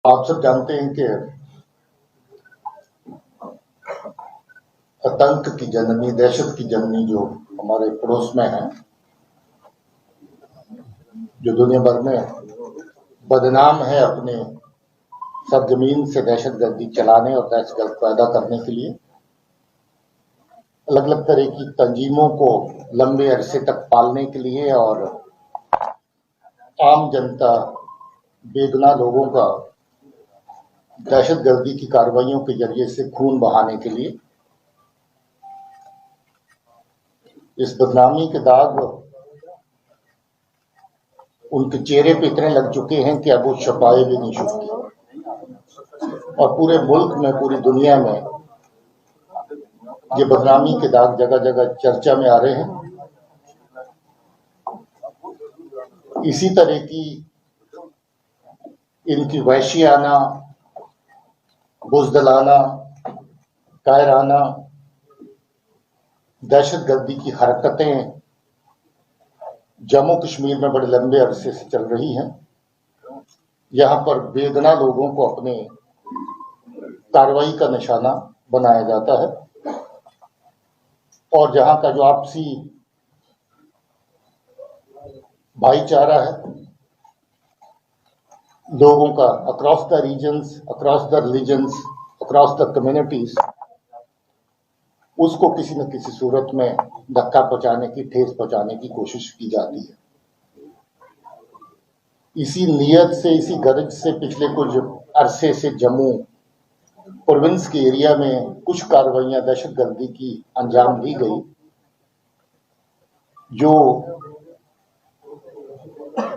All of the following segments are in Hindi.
आप सब जानते हैं कि आतंक की जननी, दहशत की जननी जो हमारे पड़ोस में है, जो दुनिया भर में बदनाम है अपने सरजमीन से दहशतगर्दी चलाने और दहशतगर्द पैदा करने के लिए, अलग अलग तरह की तंजीमों को लंबे अरसे तक पालने के लिए और आम जनता, बेगुनाह लोगों का दहशतगर्दी की कार्रवाइयों के जरिए से खून बहाने के लिए इस बदनामी के दाग उनके चेहरे पे इतने लग चुके हैं कि अब वो छुपाए भी नहीं सकते और पूरे मुल्क में, पूरी दुनिया में ये बदनामी के दाग जगह जगह चर्चा में आ रहे हैं। इसी तरह की इनकी वहशियाना, बुज़दिलाना, कायराना दहशतगर्दी की हरकतें जम्मू कश्मीर में बड़े लंबे अरसे से चल रही हैं। यहाँ पर बेगुनाह लोगों को अपने कार्रवाई का निशाना बनाया जाता है और जहाँ का जो आपसी भाईचारा है लोगों का across the regions, across the religions, across the communities, उसको किसी न किसी सूरत में धक्का पहुंचाने की, ठेस पहुंचाने की कोशिश की जाती है। इसी नीयत से, इसी गर्ज से पिछले कुछ अरसे से जम्मू प्रोविंस के एरिया में कुछ कार्रवाइयां दहशतगर्दी की अंजाम दी गई, जो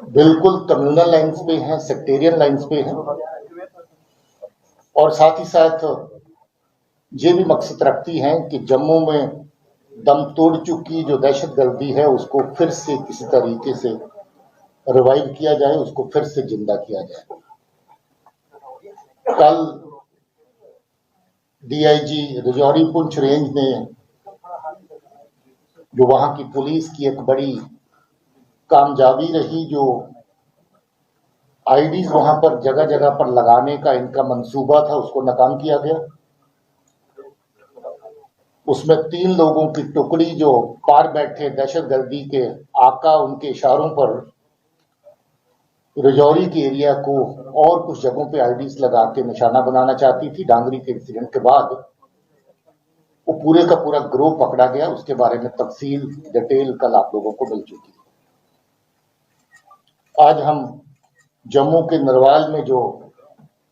बिल्कुल कम्युनल लाइंस पे हैं, सेक्टेरियन लाइंस पे हैं और साथ ही साथ ये भी मकसद रखती हैं कि जम्मू में दम तोड़ चुकी जो दहशतगर्दी है उसको फिर से किसी तरीके से रिवाइव किया जाए, उसको फिर से जिंदा किया जाए। कल डीआईजी राजौरी पुंछ रेंज ने, जो वहां की पुलिस की एक बड़ी कामयाबी रही, जो आईडीज वहां पर जगह जगह पर लगाने का इनका मंसूबा था, उसको नाकाम किया गया। उसमें 3 लोगों की टुकड़ी जो पार बैठे दहशतगर्दी के आका, उनके इशारों पर राजौरी के एरिया को और कुछ जगहों पे आईडीज लगा के निशाना बनाना चाहती थी। डांगरी के इंसिडेंट के बाद वो पूरे का पूरा ग्रोह पकड़ा गया। उसके बारे में तफसील, डिटेल कल आप लोगों को मिल चुकी है। आज हम जम्मू के नरवाल में जो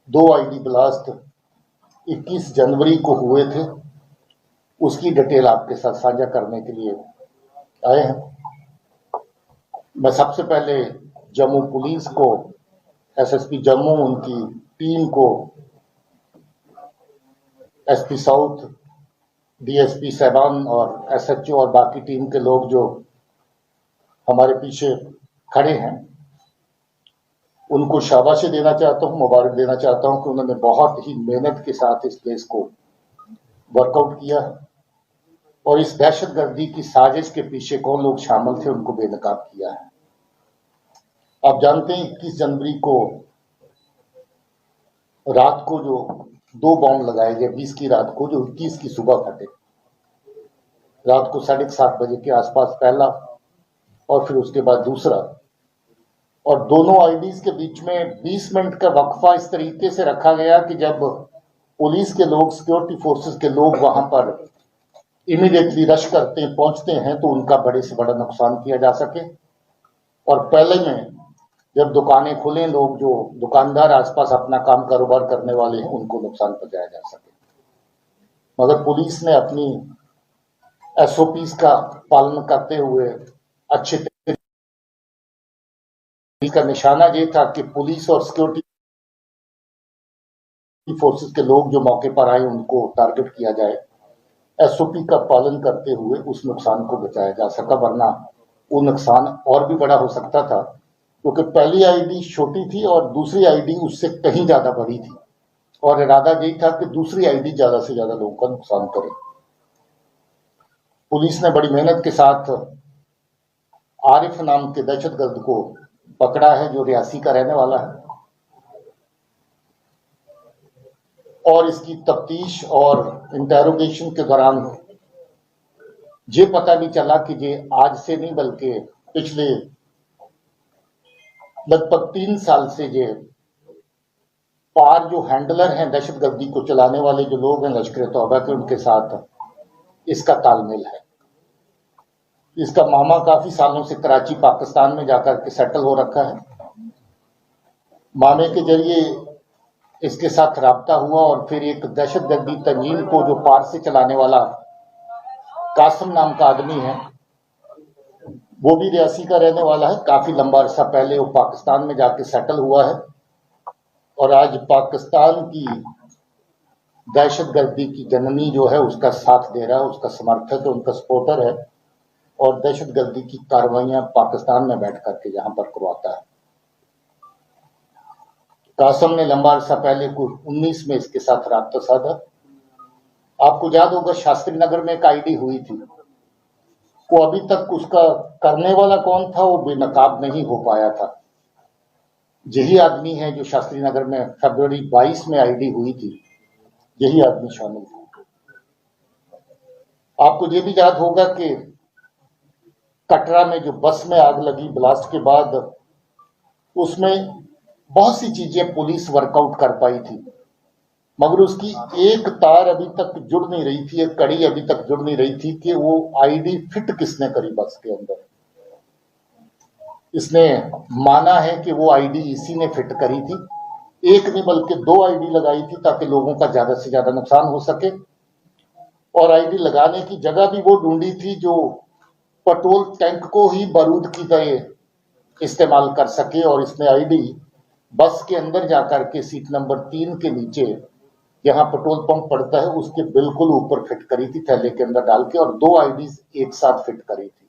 2 आईडी ब्लास्ट 21 जनवरी को हुए थे, उसकी डिटेल आपके साथ साझा करने के लिए आए हैं। मैं सबसे पहले जम्मू पुलिस को, एसएसपी जम्मू, उनकी टीम को, एसपी साउथ, डीएसपी साहबान और एसएचओ और बाकी टीम के लोग जो हमारे पीछे खड़े हैं, उनको शाबाशी देना चाहता हूं, मुबारक देना चाहता हूं कि उन्होंने बहुत ही मेहनत के साथ इस केस को वर्कआउट किया और इस दहशतगर्दी की साजिश के पीछे कौन लोग शामिल थे उनको बेनकाब किया है। आप जानते हैं 21 जनवरी को रात को जो 2 बॉम्ब लगाए गए, 20 की रात को, जो 21 की सुबह फटे। रात को 7:30 बजे के आसपास पहला और फिर उसके बाद दूसरा, और दोनों आईडीज के बीच में 20 मिनट का वक्फा इस तरीके से रखा गया कि जब पुलिस के लोग, सिक्योरिटी फोर्सेस के लोग वहां पर इमीडिएटली रश करते हैं, पहुंचते हैं, तो उनका बड़े से बड़ा नुकसान किया जा सके। और पहले में जब दुकानें खुलें, लोग जो दुकानदार आसपास अपना काम कारोबार करने वाले हैं, उनको नुकसान पहुंचाया जा सके। मगर पुलिस ने अपनी एसओपीज का पालन करते हुए अच्छे का निशाना ये था कि पुलिस और सिक्योरिटी फोर्सेस के लोग जो मौके पर आए उनको टारगेट किया जाए। एसओपी का पालन करते हुए उस नुकसान को बचाया जा सका, वरना वो नुकसान और भी बड़ा हो सकता था, क्योंकि पहली आईडी छोटी थी और दूसरी आईडी उससे कहीं ज्यादा बड़ी थी और इरादा यही था कि दूसरी आईडी ज्यादा से ज्यादा लोगों का नुकसान करे। पुलिस ने बड़ी मेहनत के साथ आरिफ नाम के दहशतगर्द को पकड़ा है, जो रियासी का रहने वाला है। और इसकी तफ्तीश और इंटेरोगेशन के दौरान ये पता भी चला कि ये आज से नहीं बल्कि पिछले लगभग 3 साल से ये पार जो हैंडलर हैं दहशतगर्दी को चलाने वाले जो लोग हैं लश्कर तौबा के, उनके साथ इसका तालमेल है। इसका मामा काफी सालों से कराची पाकिस्तान में जाकर के सेटल हो रखा है। मामे के जरिए इसके साथ राब्ता हुआ और फिर एक दहशतगर्दी तंजीम को जो पार से चलाने वाला कासिम नाम का आदमी है, वो भी रियासी का रहने वाला है। काफी लंबा अरसा पहले वो पाकिस्तान में जाके सेटल हुआ है और आज पाकिस्तान की दहशतगर्दी की जननी जो है उसका साथ दे रहा है, उसका समर्थक है, उनका सपोर्टर है और दहशतगर्दी की कार्रवाइयां पाकिस्तान में बैठ करके यहां पर करवाता है। कासिम ने लंबा अरसा पहले को 19 में इसके साथ राब्ता साधा। आपको याद होगा शास्त्री नगर में एक आईडी हुई थी, वो अभी तक उसका करने वाला कौन था वो बेनकाब नहीं हो पाया था। यही आदमी है जो शास्त्री नगर में फरवरी 22 में आईडी हुई थी, यही आदमी शामिल था। आपको ये भी याद होगा कि कटरा में जो बस में आग लगी ब्लास्ट के बाद, उसमें बहुत सी चीजें पुलिस वर्कआउट कर पाई थी, मगर उसकी एक तार अभी तक जुड़ नहीं रही थी, एक कड़ी अभी तक जुड़ नहीं रही थी कि वो आईडी फिट किसने करी बस के अंदर। इसने माना है कि वो आईडी इसी ने फिट करी थी। एक नहीं बल्कि 2 आईडी लगाई थी ताकि लोगों का ज्यादा से ज्यादा नुकसान हो सके, और आईडी लगाने की जगह भी वो ढूंढी थी जो पेट्रोल टैंक को ही बारूद की तरह इस्तेमाल कर सके। और इसने आईडी बस के अंदर जाकर के सीट नंबर 3 के नीचे जहां पेट्रोल पंप पड़ता है उसके बिल्कुल ऊपर फिट करी थी, थैले के अंदर डाल के, और 2 आईडीज एक साथ फिट करी थी।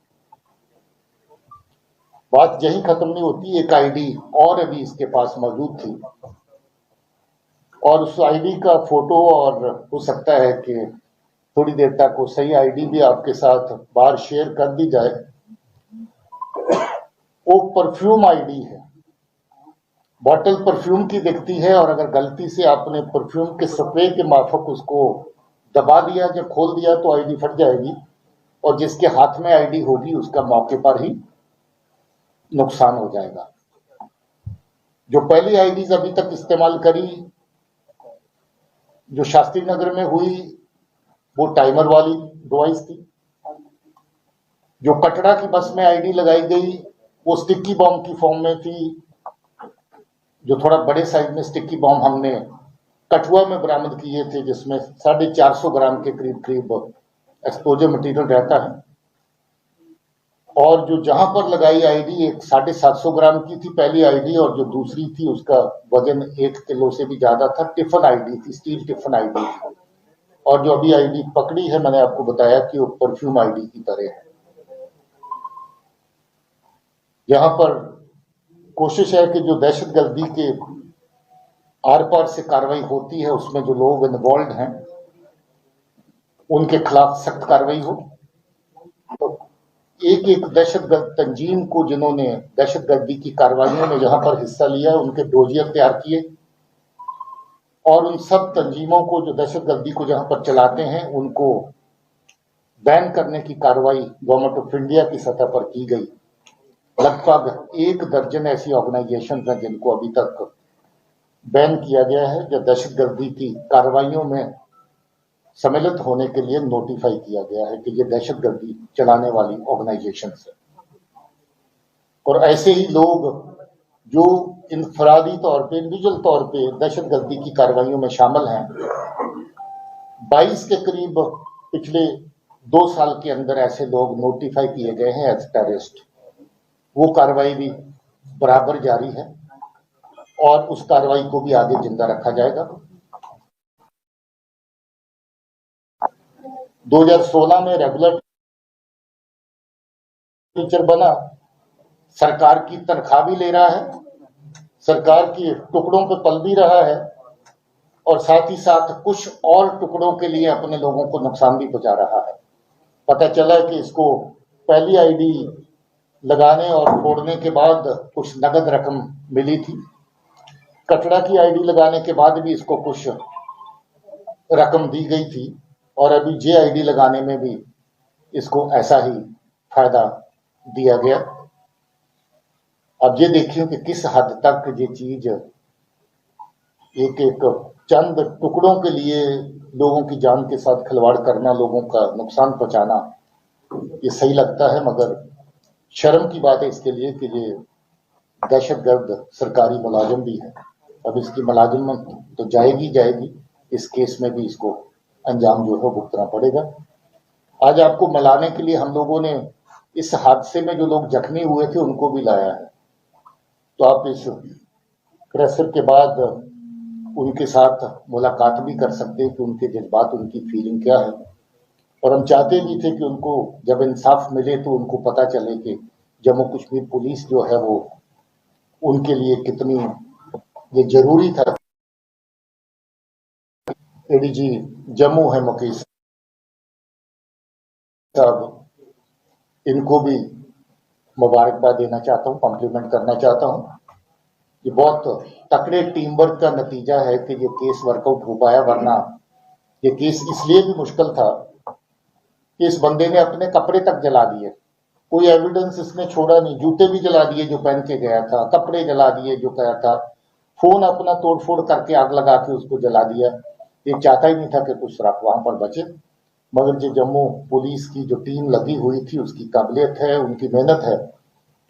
बात यही खत्म नहीं होती, एक आईडी और अभी इसके पास मौजूद थी और उस आईडी का फोटो, और हो सकता है कि थोड़ी देर तक वो सही आईडी भी आपके साथ बाहर शेयर कर दी जाए। वो परफ्यूम आईडी है, बॉटल परफ्यूम की दिखती है और अगर गलती से आपने परफ्यूम के स्प्रे के माफक उसको दबा दिया या खोल दिया तो आईडी फट जाएगी और जिसके हाथ में आईडी होगी उसका मौके पर ही नुकसान हो जाएगा। जो पहली आईडीज अभी तक इस्तेमाल करी जो शास्त्री नगर में हुई वो टाइमर वाली डिवाइस थी। जो कटरा की बस में आईडी लगाई गई वो स्टिकी बॉम्ब की फॉर्म में थी, जो थोड़ा बड़े साइज में स्टिकी बॉम्ब हमने कठुआ में बरामद किए थे, जिसमें 450 ग्राम के करीब करीब एक्सप्लोजिव मटेरियल रहता है। और जो जहां पर लगाई आईडी एक 750 ग्राम की थी पहली आईडी, और जो दूसरी थी उसका वजन 1 किलो से भी ज्यादा था। टिफन आईडी थी, स्टील टिफन आईडी थी। और जो अभी आईडी पकड़ी है मैंने आपको बताया कि वो परफ्यूम आईडी की तरह है। यहां पर कोशिश है कि जो दहशतगर्दी के आर पार से कार्रवाई होती है उसमें जो लोग इन्वॉल्व हैं उनके खिलाफ सख्त कार्रवाई हो। तो एक एक दहशतगर्द तंजीम को जिन्होंने दहशतगर्दी की कार्रवाइयों में जहां पर हिस्सा लिया उनके डोजियर तैयार किए और उन सब तंजीमों को जो दहशतगर्दी को जहां पर चलाते हैं उनको बैन करने की कार्रवाई गवर्नमेंट ऑफ इंडिया की सतह पर की गई। लगभग 1 दर्जन ऐसी ऑर्गेनाइजेशन हैं जिनको अभी तक बैन किया गया है, जो दहशतगर्दी की कार्रवाइयों में सम्मिलित होने के लिए नोटिफाई किया गया है कि ये दहशतगर्दी चलाने वाली ऑर्गेनाइजेशन है। और ऐसे ही लोग जो इनफरादी तौर पे, इंडिविजुअल तौर पे दहशतगर्दी की कार्रवाइयों में शामिल हैं, 22 के करीब पिछले 2 साल के अंदर ऐसे लोग नोटिफाई किए गए हैं एज टेररिस्ट। वो कार्रवाई भी बराबर जारी है और उस कार्रवाई को भी आगे जिंदा रखा जाएगा। 2016 में रेगुलर टीचर बना, सरकार की तनख्वाह भी ले रहा है, सरकार की टुकड़ों पे पल भी रहा है और साथ ही साथ कुछ और टुकड़ों के लिए अपने लोगों को नुकसान भी पहुंचा रहा है। पता चला कि इसको पहली आईडी लगाने और फोड़ने के बाद कुछ नगद रकम मिली थी। कटरा की आईडी लगाने के बाद भी इसको कुछ रकम दी गई थी और अभी JID लगाने में भी इसको ऐसा ही फायदा दिया गया। अब ये देखिए कि किस हद तक ये चीज एक एक चंद टुकड़ों के लिए लोगों की जान के साथ खिलवाड़ करना, लोगों का नुकसान पहुंचाना, ये सही लगता है, मगर शर्म की बात है इसके लिए कि ये दहशतगर्द सरकारी मुलाजिम भी है। अब इसकी मुलाजिमत तो जाएगी, इस केस में भी इसको अंजाम जो है भुगतना पड़ेगा। आज आपको मनाने के लिए हम लोगों ने इस हादसे में जो लोग जख्मी हुए थे उनको भी लाया है, तो आप इस प्रेशर के बाद उनके साथ मुलाकात भी कर सकते हैं कि उनके जज्बात, उनकी फीलिंग क्या है। और हम चाहते भी थे कि उनको जब इंसाफ मिले तो उनको पता चले कि जम्मू कश्मीर पुलिस जो है वो उनके लिए कितनी ये जरूरी था। ADG जम्मू है मुकेश साहब, इनको भी मुबारकबाद देना चाहता हूँ, कॉम्प्लीमेंट करना चाहता हूँ। ये बहुत तकड़े टीम वर्क का नतीजा है कि ये केस वर्कआउट हो पाया, वरना ये केस इसलिए भी मुश्किल था कि इस बंदे ने अपने कपड़े तक जला दिए, कोई एविडेंस इसने छोड़ा नहीं। जूते भी जला दिए जो पहन के गया था, कपड़े जला दिए जो गया था, फोन अपना तोड़फोड़ करके आग लगा के उसको जला दिया। ये चाहता ही नहीं था कि कुछ रात वहां पर बचे, मगर जो जम्मू पुलिस की जो टीम लगी हुई थी उसकी काबिलियत है, उनकी मेहनत है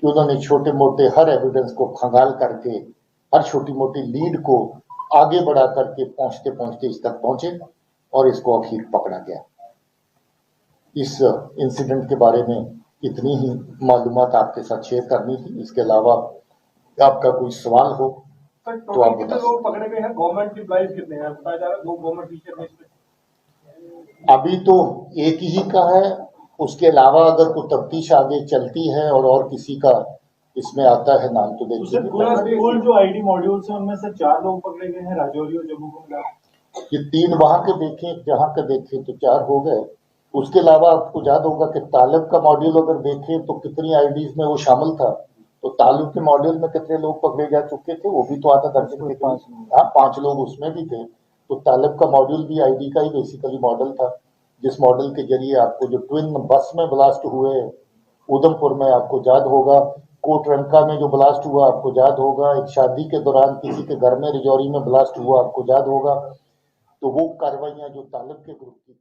कि उन्होंने छोटे मोटे हर एविडेंस को खंगाल करके, हर छोटी मोटी लीड को आगे बढ़ा करके पहुंचते पहुंचते इस तक पहुंचे और इसको आखिर पकड़ा गया। इस इंसिडेंट के बारे में इतनी ही मालूमात आपके साथ शेयर करनी थी। इसके अलावा आपका कोई सवाल हो तो आप कितने लोग पकड़े गए हैं? गवर्नमेंट एम्प्लॉइज कितने हैं बताया जा रहा है? 2 गवर्नमेंट टीचर हैं इसमें। अभी तो एक ही का है, उसके अलावा अगर कोई तफ्तीश आगे चलती है और किसी का इसमें आता है नाम तो देखिए। स्कूल जो ID मॉड्यूल्स हैं उनमें से 4 लोग पकड़े गए हैं राजौरी और जम्मू को मिला। ये 3 वहां के देखें, जहां के देखें तो 4 हो गए। उसके अलावा आपको याद होगा कि तालिब का मॉड्यूल अगर देखें तो कितनी IDs में वो शामिल था, तो तालिब के मॉड्यूल में कितने लोग पकड़े जा चुके थे, वो भी तो आधा दर्जन के 5 लोग उसमें भी थे। तो तालिब का मॉड्यूल भी ID का ही बेसिकली मॉडल था, जिस मॉडल के जरिए आपको जो ट्विन बस में ब्लास्ट हुए उधमपुर में, आपको याद होगा कोटरंका में जो ब्लास्ट हुआ आपको याद होगा, एक शादी के दौरान किसी के घर में रिजौरी में ब्लास्ट हुआ आपको याद होगा। तो वो कार्रवाइयां जो तालिब के ग्रुप की